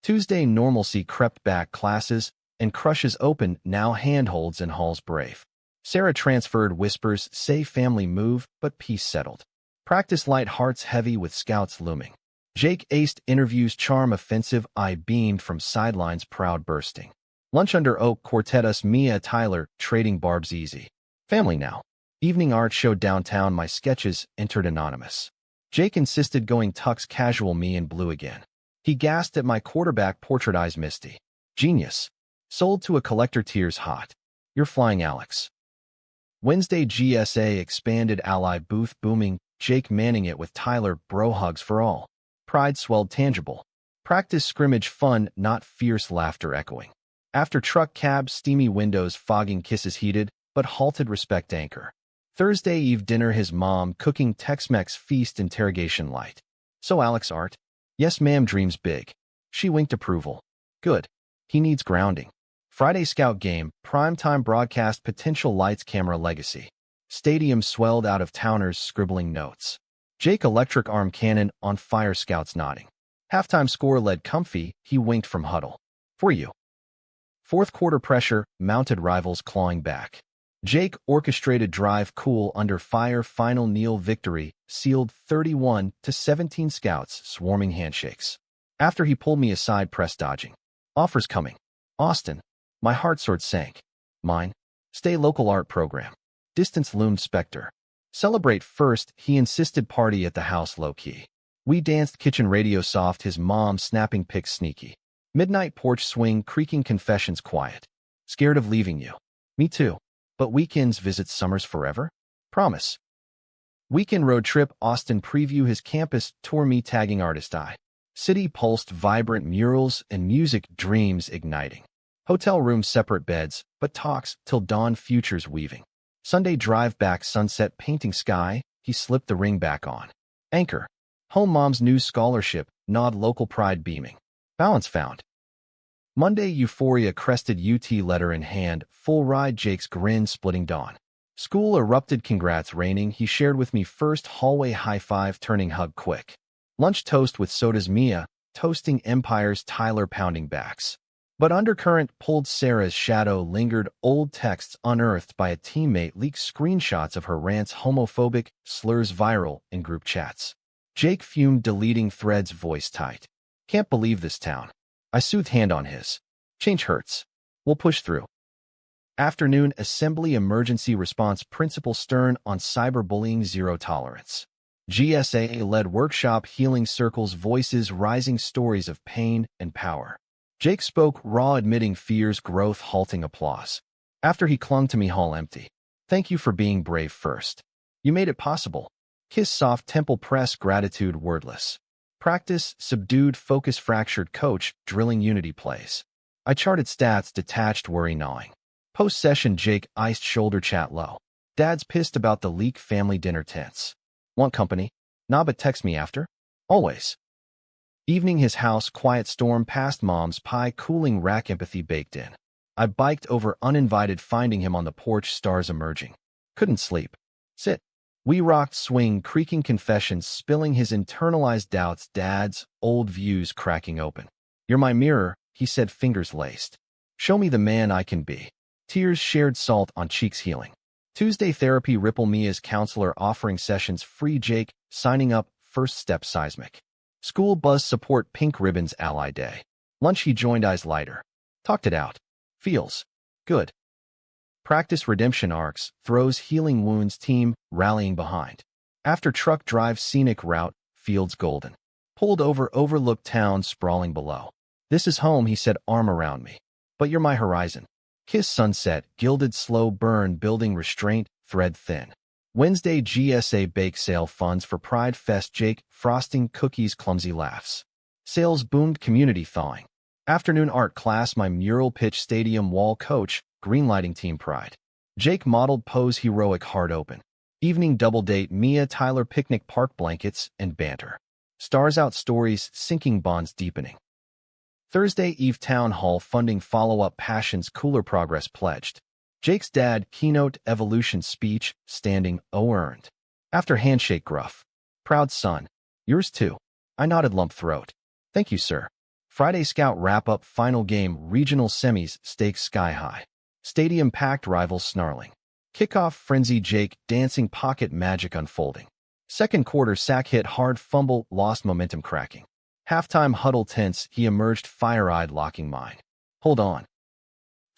Tuesday normalcy crept back, classes and crushes open, now handholds and halls brave. Sarah transferred, whispers say family move, but peace settled. Practice light, hearts heavy with scouts looming. Jake aced interviews, charm offensive, I beamed from sidelines, proud bursting. Lunch under oak, quartet, us, Mia, Tyler, trading barbs easy. Family now. Evening art show downtown, my sketches entered anonymous. Jake insisted, going tux casual, me in blue again. He gasped at my quarterback portrait, eyes misty. Genius. Sold to a collector, tears hot. You're flying, Alex. Wednesday GSA expanded, ally booth booming, Jake manning it with Tyler, bro hugs for all. Pride swelled, tangible. Practice scrimmage fun, not fierce, laughter echoing. After truck cab, steamy windows fogging, kisses heated, but halted, respect anchor. Thursday Eve dinner, his mom cooking Tex-Mex feast, interrogation light. So Alex art? Yes ma'am, dreams big. She winked approval. Good. He needs grounding. Friday Scout game, primetime broadcast potential lights camera legacy. Stadium swelled out of towners scribbling notes. Jake electric arm cannon on fire, scouts nodding. Halftime score led comfy, he winked from huddle. For you. Fourth quarter pressure, mounted rivals clawing back. Jake orchestrated drive cool under fire, final kneel victory, sealed 31-17, scouts swarming handshakes. After he pulled me aside, press dodging. Offers coming. Austin. My heart sword sank. Mine. Stay local art program. Distance loomed specter. Celebrate first, he insisted, party at the house low-key. We danced kitchen radio soft, his mom snapping pics sneaky. Midnight porch swing, creaking confessions quiet. Scared of leaving you. Me too. But weekends visits, summers forever? Promise. Weekend road trip, Austin preview, his campus tour, me tagging artist eye. City pulsed, vibrant murals and music, dreams igniting. Hotel room, separate beds, but talks till dawn, futures weaving. Sunday drive back, sunset painting sky, he slipped the ring back on. Anchor. Home, mom's new scholarship, nod, local pride beaming. Balance found. Monday euphoria, crested UT letter in hand, full ride, Jake's grin splitting dawn. School erupted, congrats raining, he shared with me first, hallway high five turning hug quick. Lunch toast with sodas, Mia, toasting empires, Tyler pounding backs. But undercurrent pulled, Sarah's shadow lingered, old texts unearthed by a teammate leaked screenshots of her rants, homophobic slurs viral in group chats. Jake fumed, deleting threads, voice tight. Can't believe this town. I soothed, hand on his. Change hurts. We'll push through. Afternoon assembly, emergency response, principal stern on cyberbullying, zero tolerance. GSA-led workshop, healing circles, voices rising, stories of pain and power. Jake spoke raw, admitting fears, growth, halting applause. After he clung to me, hall empty. Thank you for being brave first. You made it possible. Kiss soft, temple press, gratitude wordless. Practice, subdued, focus, fractured, coach, drilling unity plays. I charted stats, detached, worry gnawing. Post-session, Jake iced shoulder, chat low. Dad's pissed about the leak, family dinner tense. Want company? Nah, but text me after? Always. Evening, his house, quiet storm past, mom's pie cooling rack, empathy baked in. I biked over uninvited, finding him on the porch, stars emerging. Couldn't sleep. Sit. We rocked, swing, creaking confessions, spilling his internalized doubts, dad's old views cracking open. You're my mirror, he said, fingers laced. Show me the man I can be. Tears shared, salt on cheeks healing. Tuesday therapy, ripple, Mia's counselor offering sessions free, Jake signing up, first step seismic. School buzz support, pink ribbons, ally day. Lunch, he joined, eyes lighter. Talked it out. Feels good. Practice redemption arcs, throws healing wounds, team rallying behind. After truck drive, scenic route, fields golden. Pulled over, overlooked town sprawling below. This is home, he said, arm around me. But you're my horizon. Kiss sunset, gilded slow burn, building restraint, thread thin. Wednesday GSA bake sale, funds for Pride Fest, Jake frosting cookies, clumsy laughs. Sales boomed, community thawing. Afternoon art class, my mural pitch, stadium wall, coach greenlighting, team pride. Jake modeled pose, heroic, heart open. Evening double date, Mia, Tyler picnic, park blankets and banter. Stars out, stories sinking, bonds deepening. Thursday eve town hall, funding follow-up, passions, cooler progress pledged. Jake's dad keynote evolution speech, standing earned. After handshake, gruff. Proud son. Yours too. I nodded, lump throat. Thank you, sir. Friday scout wrap-up, final game, regional semis, stakes sky high. Stadium packed, rivals snarling. Kickoff frenzy, Jake dancing, pocket magic unfolding. Second quarter, sack hit hard, fumble, lost momentum cracking. Halftime huddle tense, he emerged fire-eyed, locking mine. Hold on.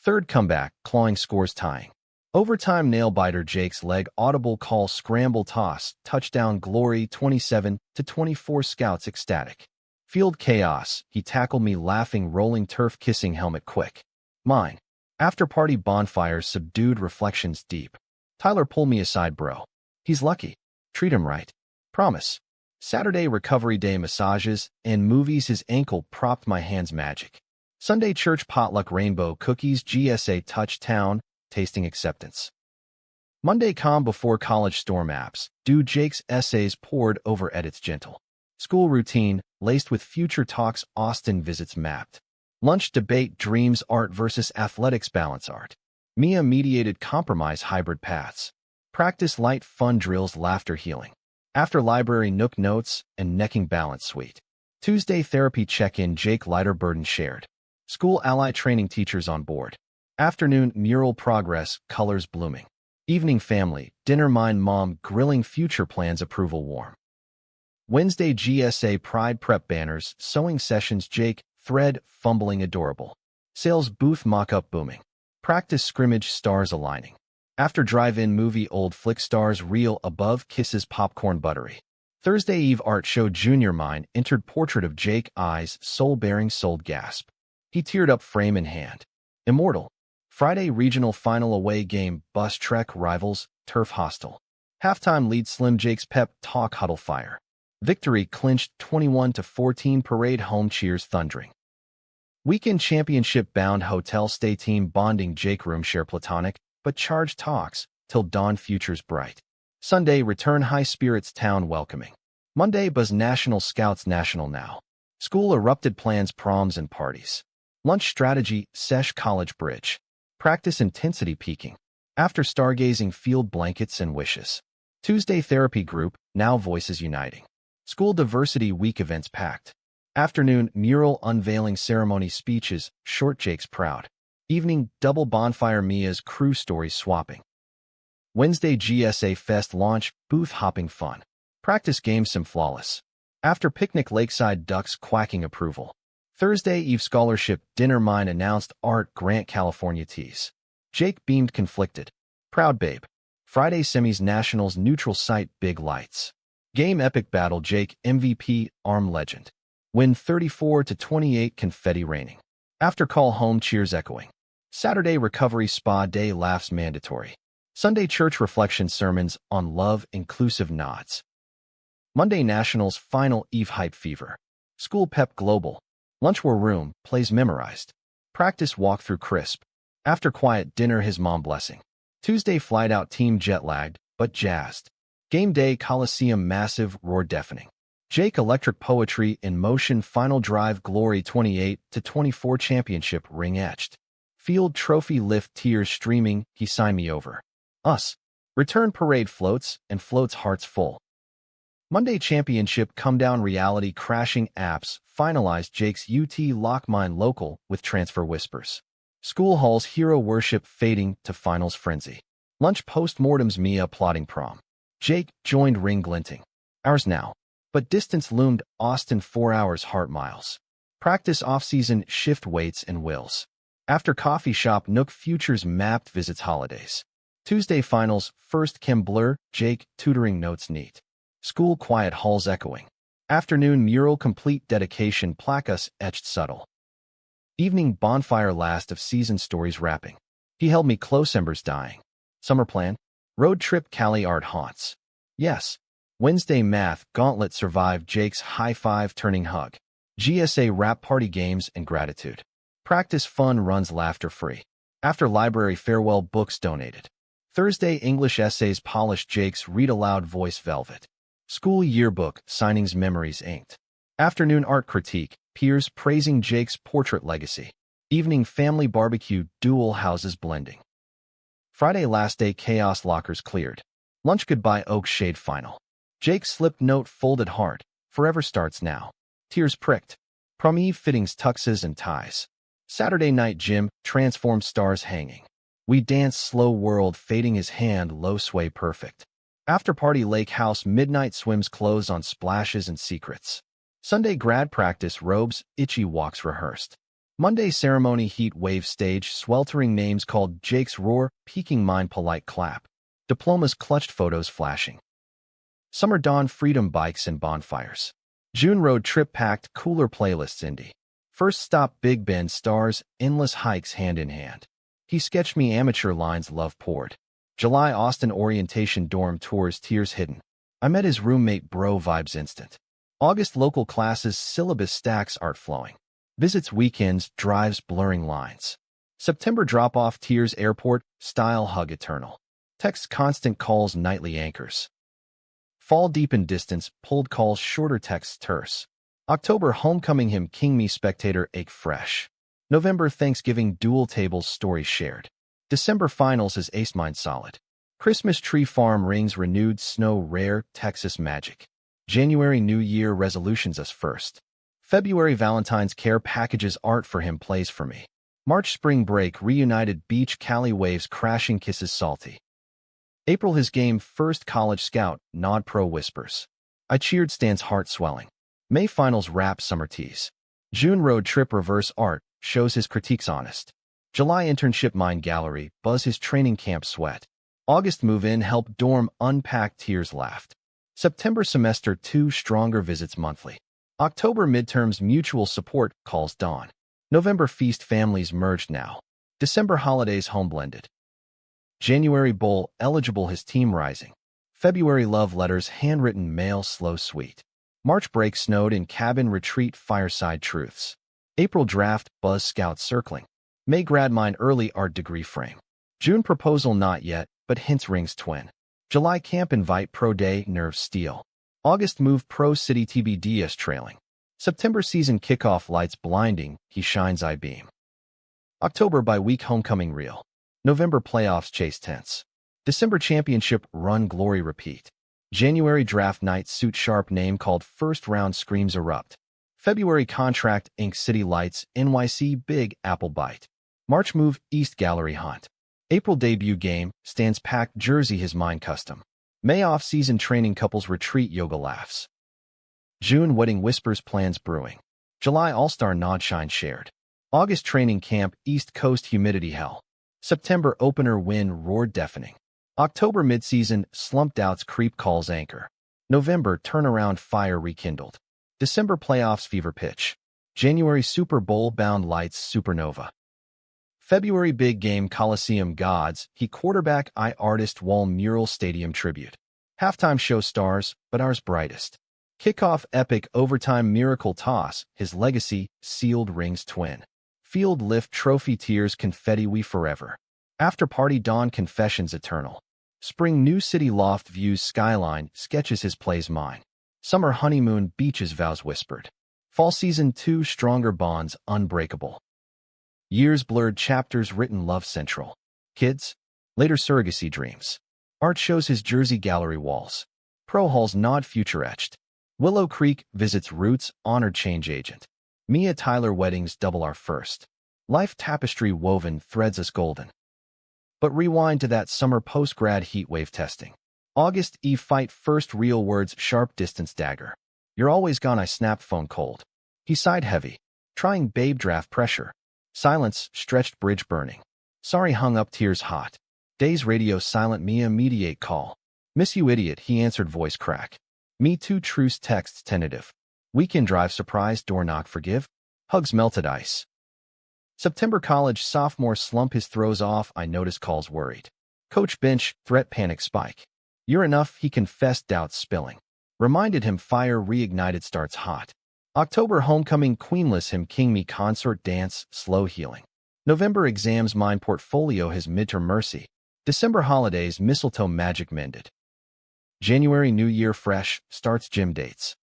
Third comeback, clawing scores, tying. Overtime nail-biter, Jake's leg, audible call, scramble toss, touchdown glory, 27-24, scouts ecstatic. Field chaos, he tackled me laughing, rolling turf, kissing helmet quick. Mine. After-party bonfires, subdued reflections deep. Tyler pulled me aside, bro. He's lucky. Treat him right. Promise. Saturday recovery day, massages and movies, his ankle propped, my hands magic. Sunday church potluck, rainbow cookies, GSA touchdown, tasting acceptance. Monday calm before college, storm apps, do Jake's essays poured over edits gentle. School routine, laced with future talks, Austin visits mapped. Lunch debate, dreams, art versus athletics, balance art. Mia mediated compromise, hybrid paths. Practice light fun drills, laughter healing. After library, nook notes, and necking balance suite. Tuesday therapy check-in, Jake lighter burden shared. School ally training, teachers on board. Afternoon mural progress, colors blooming. Evening family, dinner, mind mom grilling, future plans, approval warm. Wednesday GSA pride prep banners, sewing sessions, Jake, thread, fumbling adorable. Sales booth mock-up booming. Practice scrimmage, stars aligning. After drive-in movie, old flick, stars reel above, kisses, popcorn buttery. Thursday eve art show, junior mine entered portrait of Jake, eyes, soul bearing, sold gasp. He teared up, frame in hand. Immortal. Friday regional final away game, bus trek, rivals, turf hostile. Halftime lead, slim, Jake's pep talk, huddle fire. Victory clinched 21-14, parade home cheers thundering. Weekend championship bound, hotel stay, team bonding, Jake room share platonic, but charge talks, till dawn, futures bright. Sunday return, high spirits, town welcoming. Monday buzz, national scouts, national now. School erupted, plans, proms and parties. Lunch strategy, sesh, college bridge. Practice intensity peaking. After stargazing, field blankets and wishes. Tuesday therapy group, now voices uniting. School diversity week, events packed. Afternoon mural unveiling ceremony, speeches, short, Jake's proud. Evening double bonfire, Mia's crew stories swapping. Wednesday GSA fest launch, booth hopping fun. Practice games, sim flawless. After picnic, lakeside ducks quacking approval. Thursday eve scholarship dinner, mine announced, art grant, California tease. Jake beamed, conflicted. Proud babe. Friday semis, nationals, neutral site, big lights. Game epic battle, Jake MVP, arm legend. Win 34-28, confetti raining. After call, home cheers echoing. Saturday recovery spa day, laughs mandatory. Sunday church reflection, sermons on love, inclusive nods. Monday nationals final eve, hype fever. School pep global. Lunch war room, plays memorized. Practice walkthrough crisp. After quiet dinner, his mom blessing. Tuesday flight out, team jet lagged, but jazzed. Game day Coliseum, massive, roar deafening. Jake electric poetry in motion, final drive, glory 28-24, championship ring etched. Field trophy lift, tears streaming, he signed me over. Us. Return parade, floats, and floats, hearts full. Monday championship come down, reality crashing, apps, finalized, Jake's UT lock, mine local, with transfer whispers. School halls, hero worship fading to finals frenzy. Lunch post-mortems, Mia plotting prom. Jake joined, ring glinting. Ours now. But distance loomed, Austin 4 hours, heart miles. Practice off-season, shift weights and wills. After coffee shop, nook, futures mapped, visits holidays. Tuesday finals, first chem blur, Jake tutoring notes neat. School quiet, halls echoing. Afternoon mural complete, dedication plaque, us etched subtle. Evening bonfire, last of season stories wrapping. He held me close, embers dying. Summer plan? Road trip, Cali art haunts. Yes. Wednesday math, gauntlet survived, Jake's high five turning hug. GSA rap party games and gratitude. Practice fun runs, laughter free. After library farewell, books donated. Thursday English essays polished, Jake's read aloud voice velvet. School yearbook, signings, memories inked. Afternoon art critique, peers praising Jake's portrait legacy. Evening family barbecue, dual houses blending. Friday last day, chaos, lockers cleared. Lunch goodbye, oak shade final. Jake slipped note, folded heart, forever starts now. Tears pricked. Prom eve fittings, tuxes and ties. Saturday night gym, transformed, stars hanging. We dance, slow world fading, his hand low sway perfect. After party, lake house, midnight swims, clothes on, splashes and secrets. Sunday grad practice, robes, itchy walks rehearsed. Monday ceremony, heat wave stage, sweltering, names called, Jake's roar, peaking mind, polite clap. Diplomas clutched, photos flashing. Summer dawn, freedom bikes and bonfires. June road trip packed, cooler playlists, indie. First stop, Big Bend, stars, endless hikes, hand in hand. He sketched me amateur lines, love poured. July Austin orientation, dorm tours, tears hidden. I met his roommate, bro vibes instant. August local classes, syllabus stacks, art flowing. Visits, weekends, drives, blurring lines. September drop-off, tears, airport, style, hug eternal. Text, constant calls, nightly anchors. Fall deep in distance, pulled calls, shorter texts, terse. October homecoming him, king me, spectator, ache fresh. November Thanksgiving, dual tables, stories shared. December finals is ace mind solid. Christmas tree farm rings renewed, snow rare, Texas magic. January New Year resolutions us first. February Valentine's care packages art for him, plays for me. March spring break reunited, beach Cali waves crashing, kisses salty. April his game first, college scout, nod pro whispers. I cheered, stands heart swelling. May finals wrap, summer tease. June road trip reverse art, shows his critiques honest. July internship mind gallery, buzz his training camp sweat. August move in, help dorm unpack, tears laughed. September semester 2 stronger visits monthly. October midterms mutual support, calls dawn. November feast families merged now. December holidays home blended. January bowl eligible his team rising. February love letters handwritten mail slow sweet. March break snowed in cabin retreat fireside truths. April draft buzz scouts circling. May grad mine early art degree frame. June proposal not yet, but hints rings twin. July camp invite pro day nerves steel. August move pro city TBDS trailing. September season kickoff lights blinding, he shines I beam. October by week homecoming reel. November playoffs chase tense. December championship run glory repeat. January draft night suit sharp name called first round screams erupt. February contract ink city lights NYC big apple bite. March move east gallery hunt. April debut game stands packed jersey his mind custom. May off season training couples retreat yoga laughs. June wedding whispers plans brewing. July all-star nod shine shared. August training camp east coast humidity hell. September opener win roared deafening. October midseason slump doubts creep calls anchor. November turnaround fire rekindled. December playoffs fever pitch. January Super Bowl bound lights supernova. February big game Coliseum gods, he quarterback I artist wall mural stadium tribute. Halftime show stars, but ours brightest. Kickoff epic overtime miracle toss, his legacy sealed rings twin. Field lift trophy tears confetti we forever. After party dawn confessions eternal. Spring new city loft views skyline sketches his plays mine. Summer honeymoon beaches vows whispered. Fall season 2 stronger bonds unbreakable. Years blurred chapters written love central. Kids, later surrogacy dreams. Art shows his Jersey gallery walls. Pro halls nod future etched. Willow Creek visits roots honored change agent. Mia Tyler weddings double our first. Life tapestry woven threads us golden. But rewind to that summer post-grad heat wave testing. August Eve fight first real words sharp distance dagger. You're always gone I snap phone cold. He sighed heavy. Trying babe draft pressure. Silence stretched bridge burning. Sorry hung up tears hot. Days radio silent Mia mediate call. Miss you idiot he answered voice crack. Me too truce texts tentative. Weekend drive surprise door knock forgive. Hugs melted ice. September college sophomore slump his throws off I notice calls worried. Coach bench threat panic spike. You're enough he confessed doubts spilling. Reminded him fire reignited starts hot. October homecoming queenless him king me consort dance slow healing. November exams mind portfolio his midterm mercy. December holidays mistletoe magic mended. January New Year fresh starts gym dates.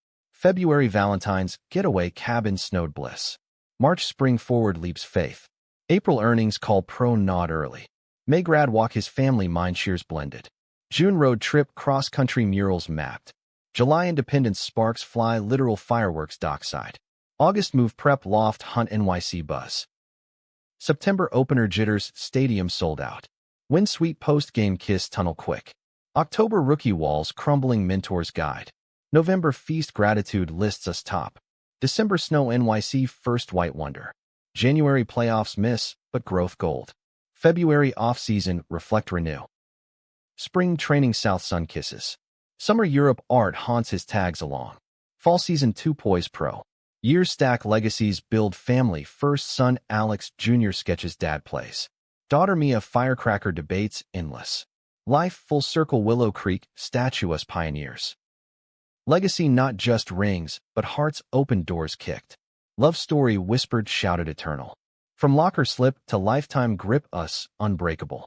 February Valentine's getaway cabin snowed bliss. March spring forward leaps faith. April earnings call pro nod early. May grad walk his family mind shears blended. June road trip cross country murals mapped. July independence sparks fly literal fireworks dockside. August move prep loft hunt NYC buzz. September opener jitters stadium sold out. Win sweet post game kiss tunnel quick. October rookie walls crumbling mentors guide. November feast gratitude lists us top. December snow NYC first white wonder. January playoffs miss, but growth gold. February off-season reflect renew. Spring training south sun kisses. Summer Europe art haunts his tags along. Fall season 2 poise pro. Years stack legacies build family first son Alex Jr. sketches dad plays. Daughter Mia firecracker debates endless. Life full circle Willow Creek statuous pioneers. Legacy not just rings, but hearts open doors kicked. Love story whispered shouted eternal. From locker slip to lifetime grip us unbreakable.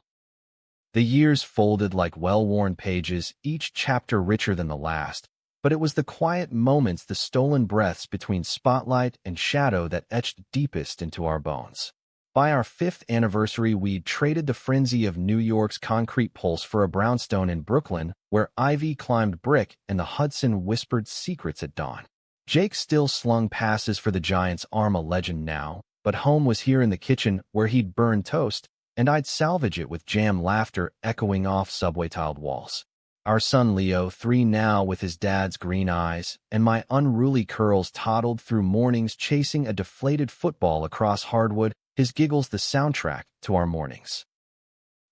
The years folded like well-worn pages, each chapter richer than the last, but it was the quiet moments, the stolen breaths between spotlight and shadow that etched deepest into our bones. By our 5th anniversary, we'd traded the frenzy of New York's concrete pulse for a brownstone in Brooklyn, where ivy climbed brick and the Hudson whispered secrets at dawn. Jake still slung passes for the Giants' arm, a legend now, but home was here in the kitchen where he'd burn toast, and I'd salvage it with jam laughter echoing off subway-tiled walls. Our son Leo, 3 now, with his dad's green eyes, and my unruly curls, toddled through mornings chasing a deflated football across hardwood, his giggles the soundtrack to our mornings.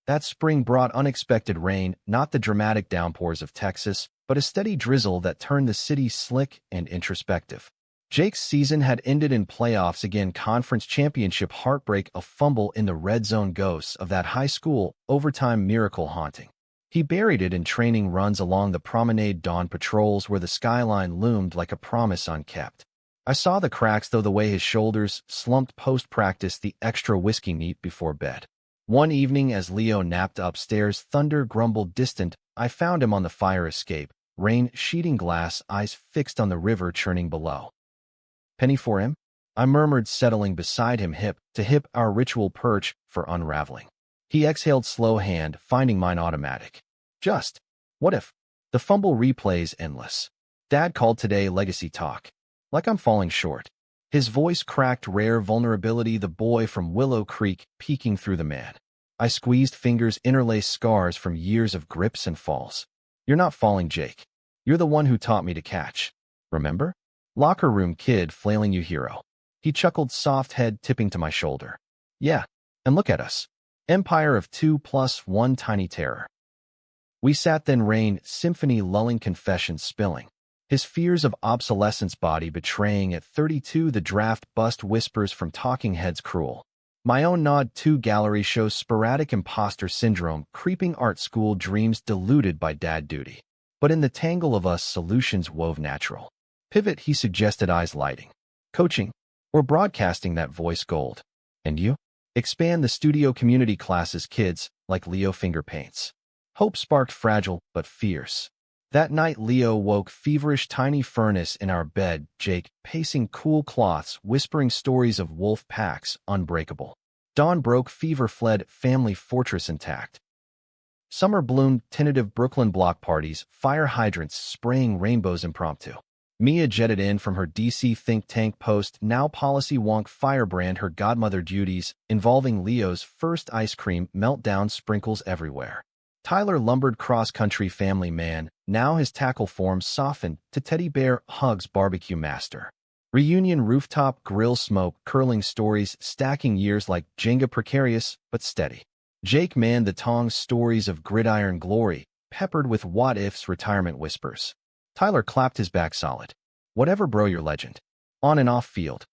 That spring brought unexpected rain, not the dramatic downpours of Texas, but a steady drizzle that turned the city slick and introspective. Jake's season had ended in playoffs again, conference championship heartbreak, a fumble in the red zone, ghosts of that high school overtime miracle haunting. He buried it in training runs along the promenade, dawn patrols where the skyline loomed like a promise unkept. I saw the cracks, though, the way his shoulders slumped post-practice, the extra whiskey neat before bed. One evening as Leo napped upstairs, thunder grumbled distant. I found him on the fire escape, rain sheeting glass, eyes fixed on the river churning below. "Penny for him?" I murmured, settling beside him, hip to hip, our ritual perch for unraveling. He exhaled, slow hand finding mine automatic. "Just what if?" The fumble replays endless. "Dad called today, legacy talk." Like I'm falling short. His voice cracked, rare vulnerability, the boy from Willow Creek peeking through the man. I squeezed fingers, interlaced scars from years of grips and falls. "You're not falling, Jake. You're the one who taught me to catch. Remember? Locker room kid, flailing you hero." He chuckled, soft head tipping to my shoulder. "Yeah, and look at us. Empire of 2 plus 1 tiny terror." We sat then, rain, symphony lulling, confessions spilling. His fears of obsolescence body betraying at 32, the draft bust whispers from talking heads cruel. My own nod to gallery shows sporadic imposter syndrome, creeping art school dreams diluted by dad duty. But in the tangle of us, solutions wove natural. Pivot, he suggested, eyes lighting. Coaching, or broadcasting, that voice gold. And you? Expand the studio, community classes, kids like Leo finger paints. Hope sparked, fragile but fierce. That night Leo woke, feverish, tiny furnace in our bed, Jake pacing cool cloths, whispering stories of wolf packs, unbreakable. Dawn broke, fever fled, family fortress intact. Summer bloomed, tentative Brooklyn block parties, fire hydrants spraying rainbows impromptu. Mia jetted in from her DC think tank post, now policy wonk firebrand, her godmother duties, involving Leo's first ice cream meltdown, sprinkles everywhere. Tyler lumbered, cross-country family man, now his tackle form softened to teddy bear hugs, barbecue master. Reunion rooftop grill smoke, curling stories, stacking years like Jenga, precarious but steady. Jake manned the tongs, stories of gridiron glory, peppered with what-ifs, retirement whispers. Tyler clapped his back solid. Whatever, bro, your legend. On and off field.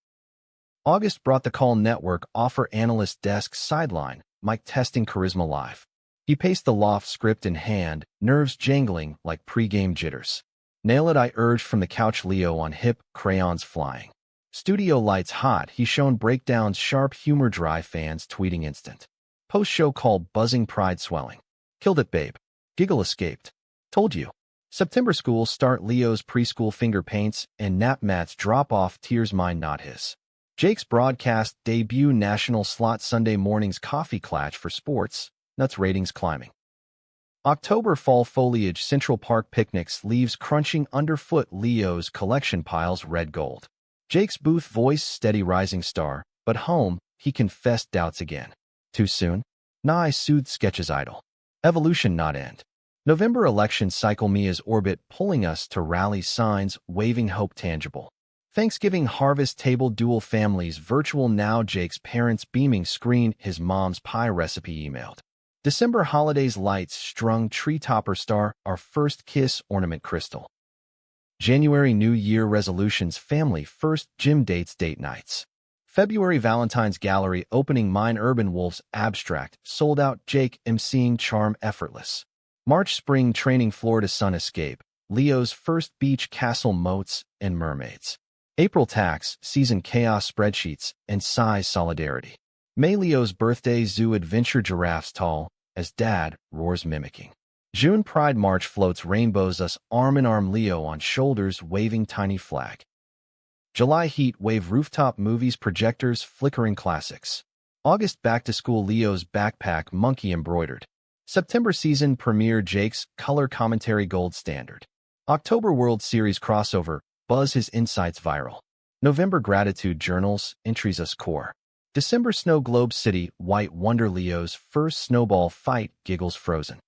August brought the call, network offer, analyst desk sideline, mic testing, charisma live. He paced the loft, script in hand, nerves jangling like pre-game jitters. "Nail it," I urged from the couch, Leo on hip, crayons flying. Studio lights hot, he shone, breakdowns, sharp humor, dry fans tweeting instant. Post-show call buzzing, pride swelling. "Killed it, babe." Giggle escaped. "Told you." September school start, Leo's preschool finger paints and nap mats drop off, tears mine not his. Jake's broadcast debut, national slot, Sunday mornings, coffee clutch for sports, nuts ratings climbing. October fall foliage, Central Park picnics, leaves crunching underfoot, Leo's collection piles red gold. Jake's booth voice steady, rising star, but home, he confessed doubts again. Too soon? Nah, I soothed, sketches idle. Evolution not end. November election cycle, Mia's orbit pulling us to rally, signs waving, hope tangible. Thanksgiving harvest table, dual families virtual now, Jake's parents beaming screen, his mom's pie recipe emailed. December holidays, lights strung, tree topper star, our first kiss ornament crystal. January New Year resolutions, family first, gym dates, date nights. February Valentine's gallery opening, mine urban wolves abstract, sold out, Jake emceeing, charm effortless. March spring training, Florida sun escape, Leo's first beach, castle moats and mermaids. April tax season, chaos spreadsheets and size solidarity. May Leo's birthday, zoo adventure, giraffes tall, as Dad roars mimicking. June Pride March floats rainbows us arm in arm Leo on shoulders waving tiny flag. July heat wave rooftop movies projectors flickering classics. August back to school Leo's backpack monkey embroidered. September season premiere Jake's color commentary gold standard. October World Series crossover buzz his insights viral. November gratitude journals entries us core. December snow globe city white wonder Leo's first snowball fight giggles frozen.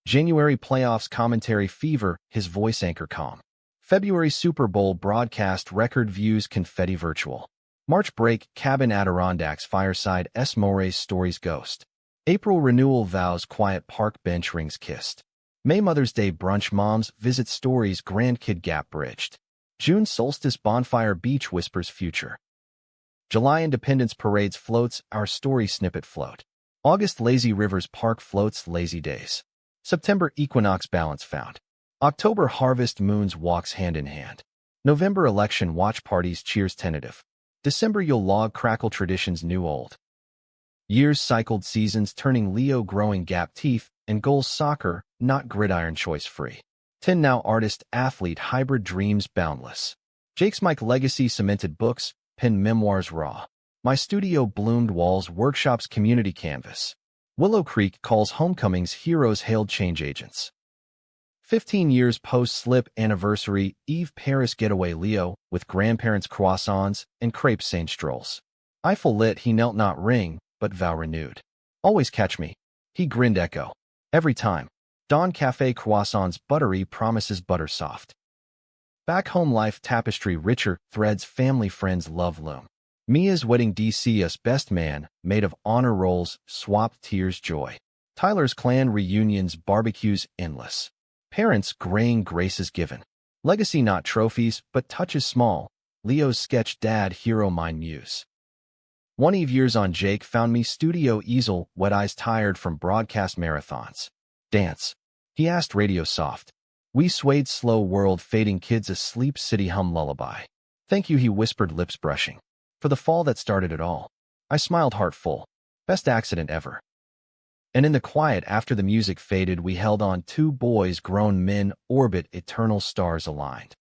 January playoffs commentary fever his voice anchor calm. February Super Bowl broadcast record views confetti virtual. March break cabin Adirondacks fireside S. Moray's stories ghost. April renewal vows quiet park bench rings kissed. May Mother's Day brunch moms visit stories grandkid gap bridged. June solstice bonfire beach whispers future. July Independence parades floats our story snippet float. August lazy rivers park floats lazy days. September equinox balance found. October harvest moons walks hand in hand. November election watch parties cheers tentative. December you'll log crackle traditions new old. Years cycled seasons turning Leo growing gap teeth and goals soccer, not gridiron choice free. 10 now artist athlete hybrid dreams boundless. Jake's Mike legacy cemented books, pen memoirs raw. My studio bloomed walls workshops community canvas. Willow Creek calls homecomings heroes hailed change agents. 15 years post-slip anniversary Eve Paris getaway Leo with grandparents croissants and crepe Saint strolls. Eiffel lit he knelt not ring, but vow renewed. Always catch me. He grinned echo. Every time. Dawn Cafe croissants buttery promises butter soft. Back home life tapestry richer threads family friends love loom. Mia's wedding DC us best man made of honor rolls swapped tears joy. Tyler's clan reunions barbecues endless. Parents graying graces given. Legacy not trophies, but touches small. Leo's sketch dad hero mine muse. One eve years on Jake found me studio easel wet eyes tired from broadcast marathons. Dance. He asked radio soft. We swayed slow world fading kids asleep city hum lullaby. Thank you he whispered lips brushing. For the fall that started it all. I smiled heart full. Best accident ever. And in the quiet after the music faded we held on two boys grown men orbit eternal stars aligned.